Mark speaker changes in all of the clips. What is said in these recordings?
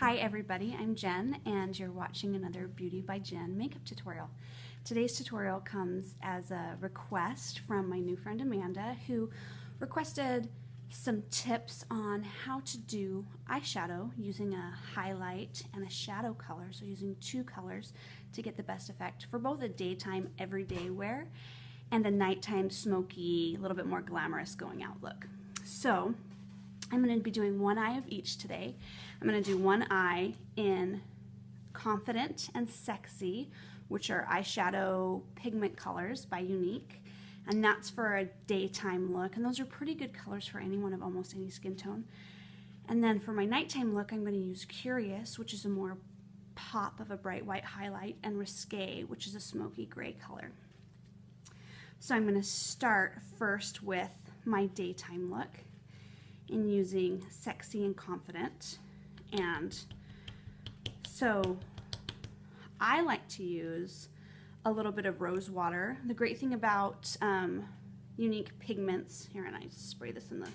Speaker 1: Hi everybody, I'm Jen and you're watching another Beauty by Jen makeup tutorial. Today's tutorial comes as a request from my new friend Amanda, who requested some tips on how to do eyeshadow using a highlight and a shadow color, so using two colors to get the best effect for both a daytime everyday wear and a nighttime smoky, a little bit more glamorous going out look. So I'm going to be doing one eye of each today. I'm going to do one eye in Confident and Sexy, which are eyeshadow pigment colors by Younique, and that's for a daytime look, and those are pretty good colors for anyone of almost any skin tone. And then for my nighttime look, I'm going to use Curious, which is a more pop of a bright white highlight, and Risque, which is a smoky gray color. So I'm going to start first with my daytime look in using Sexy and Confident. And so I like to use a little bit of rose water. The great thing about Younique Pigments, here, and I spray this in the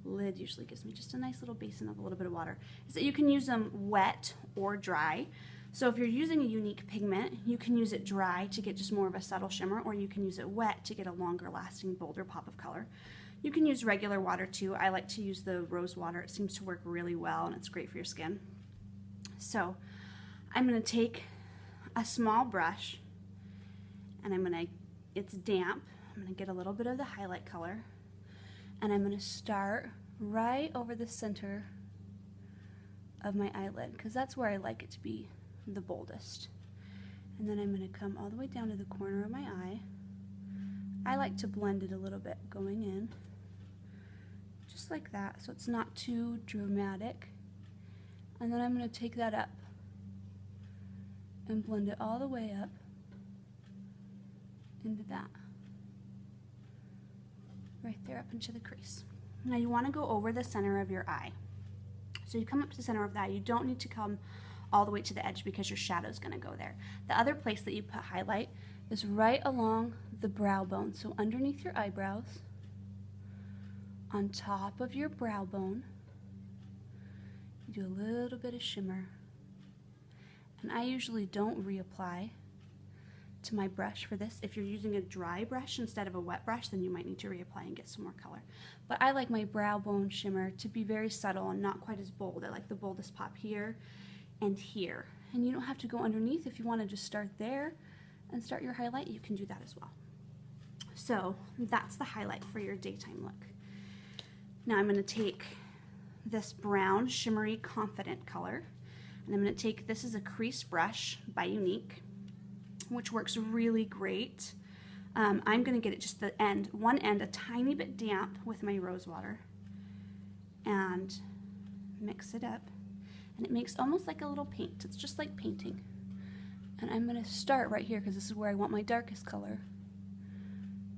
Speaker 1: lid, usually gives me just a nice little basin of a little bit of water, is that you can use them wet or dry. So if you're using a Younique pigment, you can use it dry to get just more of a subtle shimmer, or you can use it wet to get a longer lasting, bolder pop of color. You can use regular water too. I like to use the rose water. It seems to work really well and it's great for your skin. So I'm going to take a small brush and it's damp, I'm going to get a little bit of the highlight color, and I'm going to start right over the center of my eyelid because that's where I like it to be the boldest. And then I'm going to come all the way down to the corner of my eye. I like to blend it a little bit going in, just like that, so it's not too dramatic. And then I'm going to take that up and blend it all the way up into that, right there up into the crease. Now you want to go over the center of your eye. So you come up to the center of the eye. You don't need to come all the way to the edge because your shadow is going to go there. The other place that you put highlight is right along the brow bone. So underneath your eyebrows, on top of your brow bone, you do a little bit of shimmer. And I usually don't reapply to my brush for this. If you're using a dry brush instead of a wet brush, then you might need to reapply and get some more color. But I like my brow bone shimmer to be very subtle and not quite as bold. I like the boldest pop here and here. And you don't have to go underneath. If you want to just start there and start your highlight, you can do that as well. So that's the highlight for your daytime look. Now I'm going to take this brown shimmery Confident color, and I'm going to take, this is a crease brush by Younique, which works really great. I'm going to get it just the end, one end a tiny bit damp with my rose water and mix it up, and it makes almost like a little paint. It's just like painting. And I'm going to start right here because this is where I want my darkest color,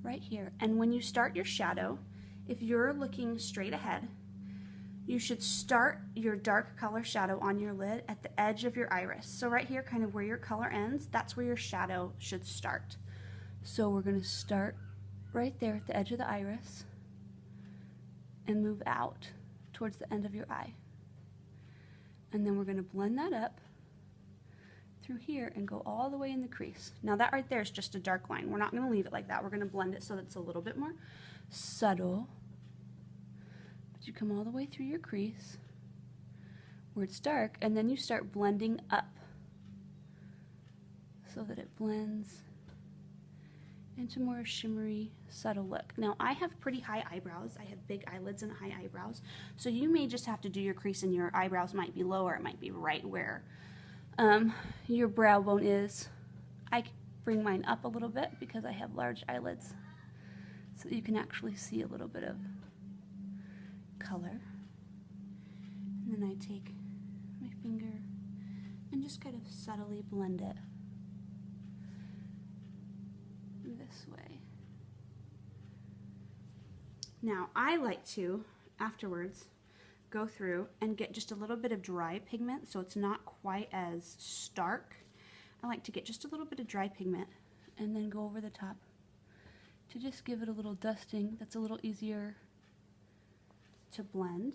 Speaker 1: right here. And when you start your shadow, if you're looking straight ahead, you should start your dark color shadow on your lid at the edge of your iris. So right here, kind of where your color ends, that's where your shadow should start. So we're going to start right there at the edge of the iris and move out towards the end of your eye. And then we're going to blend that up through here and go all the way in the crease. Now that right there is just a dark line. We're not going to leave it like that. We're going to blend it so that it's a little bit more subtle. But you come all the way through your crease where it's dark, and then you start blending up so that it blends into more shimmery, subtle look. Now I have pretty high eyebrows. I have big eyelids and high eyebrows. So you may just have to do your crease and your eyebrows might be lower. It might be right where your brow bone is. I bring mine up a little bit because I have large eyelids, so that you can actually see a little bit of color. And then I take my finger and just kind of subtly blend it this way. Now I like to, afterwards, go through and get just a little bit of dry pigment so it's not quite as stark. I like to get just a little bit of dry pigment and then go over the top to just give it a little dusting that's a little easier to blend.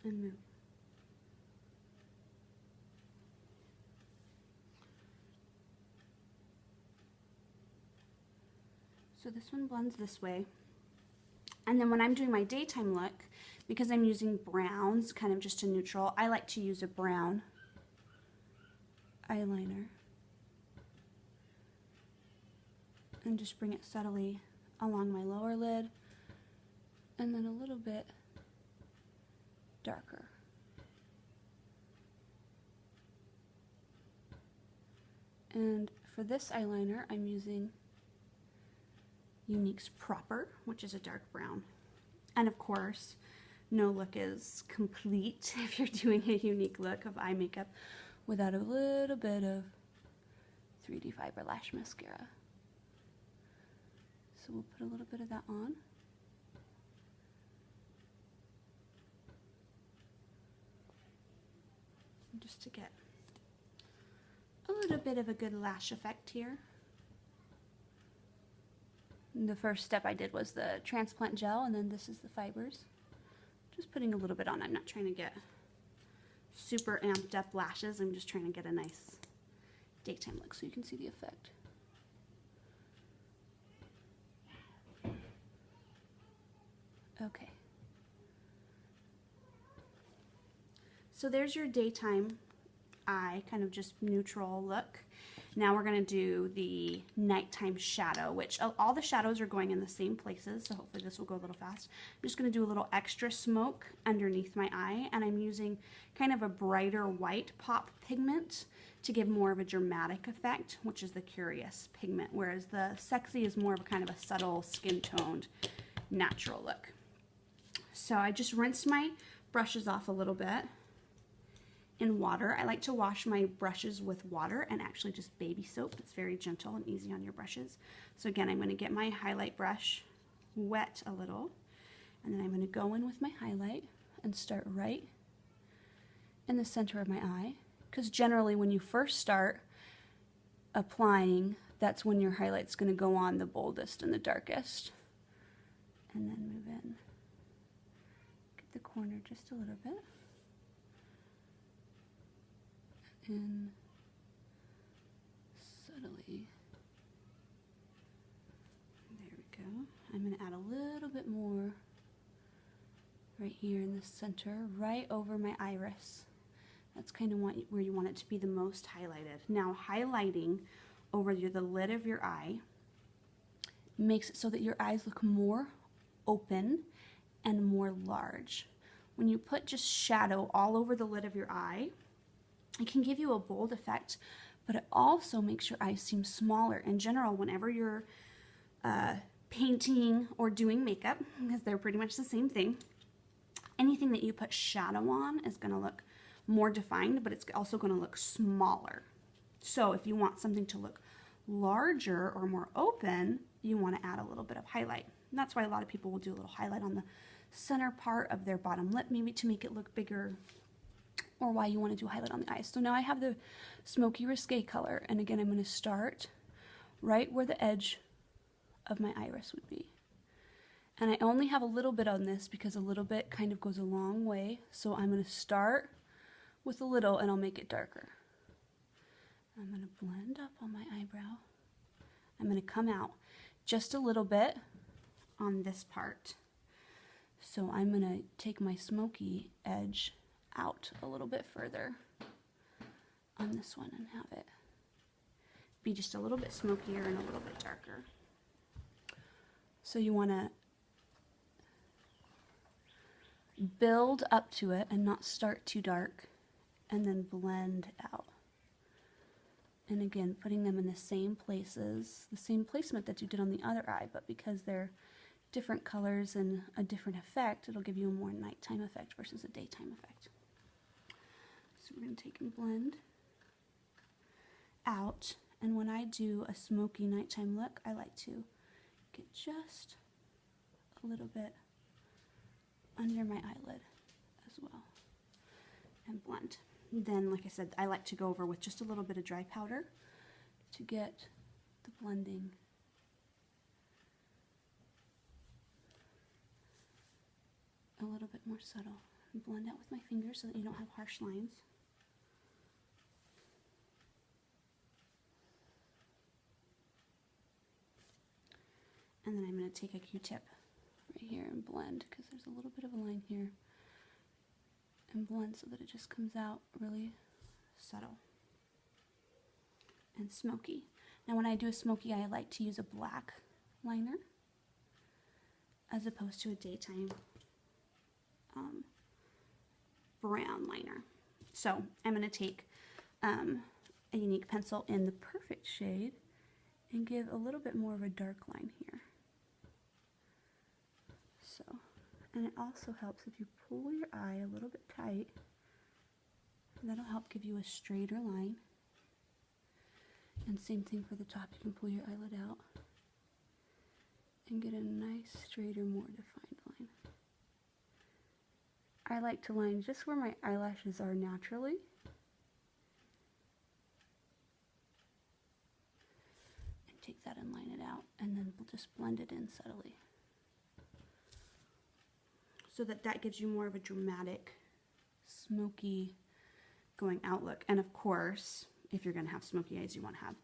Speaker 1: and move. So this one blends this way. And then when I'm doing my daytime look, because I'm using browns, kind of just a neutral, I like to use a brown eyeliner. And just bring it subtly along my lower lid, and then a little bit darker. And for this eyeliner, I'm using Younique's Proper, which is a dark brown. And of course, no look is complete if you're doing a Younique look of eye makeup without a little bit of 3D Fiber Lash Mascara. So we'll put a little bit of that on. Just to get a little bit of a good lash effect here. And the first step I did was the transplant gel, and then this is the fibers. Just putting a little bit on. I'm not trying to get super amped up lashes. I'm just trying to get a nice daytime look so you can see the effect. Okay. So there's your daytime eye, kind of just neutral look. Now we're going to do the nighttime shadow, which all the shadows are going in the same places, so hopefully this will go a little fast. I'm just going to do a little extra smoke underneath my eye, and I'm using kind of a brighter white pop pigment to give more of a dramatic effect, which is the Curious pigment, whereas the Sexy is more of a kind of a subtle skin-toned natural look. So I just rinsed my brushes off a little bit in water. I like to wash my brushes with water and actually just baby soap. It's very gentle and easy on your brushes. So again, I'm going to get my highlight brush wet a little, and then I'm going to go in with my highlight and start right in the center of my eye, because generally when you first start applying, that's when your highlight's going to go on the boldest and the darkest. And then move in. Get the corner just a little bit. And subtly, there we go. I'm going to add a little bit more right here in the center, right over my iris. That's kind of where you want it to be the most highlighted. Now, highlighting over the lid of your eye makes it so that your eyes look more open and more large. When you put just shadow all over the lid of your eye, it can give you a bold effect, but it also makes your eyes seem smaller. In general, whenever you're painting or doing makeup, because they're pretty much the same thing, anything that you put shadow on is going to look more defined, but it's also going to look smaller. So if you want something to look larger or more open, you want to add a little bit of highlight. And that's why a lot of people will do a little highlight on the center part of their bottom lip, maybe to make it look bigger, or why you want to do a highlight on the eyes. So now I have the Smoky Risque color, and again I'm going to start right where the edge of my iris would be. And I only have a little bit on this because a little bit kind of goes a long way, so I'm going to start with a little and I'll make it darker. I'm going to blend up on my eyebrow. I'm going to come out just a little bit on this part. So I'm going to take my smoky edge out a little bit further on this one and have it be just a little bit smokier and a little bit darker. So you want to build up to it and not start too dark, and then blend out. And again, putting them in the same places, the same placement that you did on the other eye, but because they're different colors and a different effect, it'll give you a more nighttime effect versus a daytime effect. So we're going to take and blend out, and when I do a smoky nighttime look, I like to get just a little bit under my eyelid as well and blend. Then, like I said, I like to go over with just a little bit of dry powder to get the blending a little bit more subtle. and blend out with my fingers so that you don't have harsh lines. And then I'm going to take a Q-tip right here and blend, because there's a little bit of a line here, and blend so that it just comes out really subtle and smoky. Now when I do a smoky eye, I like to use a black liner as opposed to a daytime brown liner. So I'm going to take a Younique pencil in the perfect shade and give a little bit more of a dark line here. So, and it also helps if you pull your eye a little bit tight. That'll help give you a straighter line. And same thing for the top. You can pull your eyelid out and get a nice, straighter, more defined line. I like to line just where my eyelashes are naturally. And take that and line it out, and then we'll just blend it in subtly. So that gives you more of a dramatic, smoky going out look. And of course, if you're going to have smoky eyes, you want to have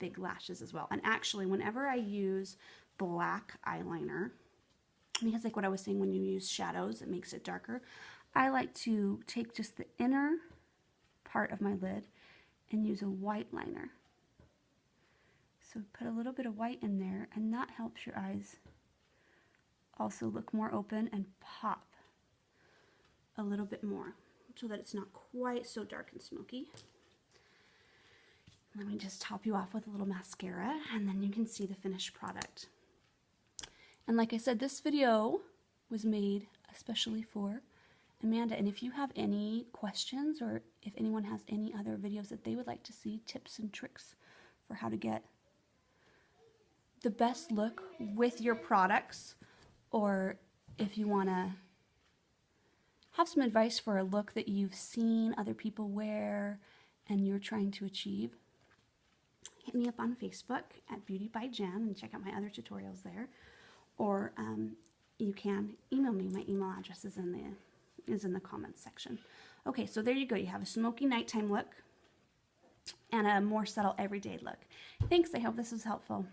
Speaker 1: big lashes as well. And actually, whenever I use black eyeliner, because like what I was saying, when you use shadows, it makes it darker, I like to take just the inner part of my lid and use a white liner. So put a little bit of white in there, and that helps your eyes also look more open and pop a little bit more, so that it's not quite so dark and smoky. Let me just top you off with a little mascara, and then you can see the finished product. And like I said, this video was made especially for Amanda, and if you have any questions, or if anyone has any other videos that they would like to see, tips and tricks for how to get the best look with your products, or if you want to have some advice for a look that you've seen other people wear and you're trying to achieve, hit me up on Facebook at Beauty by Jen and check out my other tutorials there. Or you can email me. My email address is in the comments section. Okay, so there you go. You have a smoky nighttime look and a more subtle everyday look. Thanks. I hope this was helpful.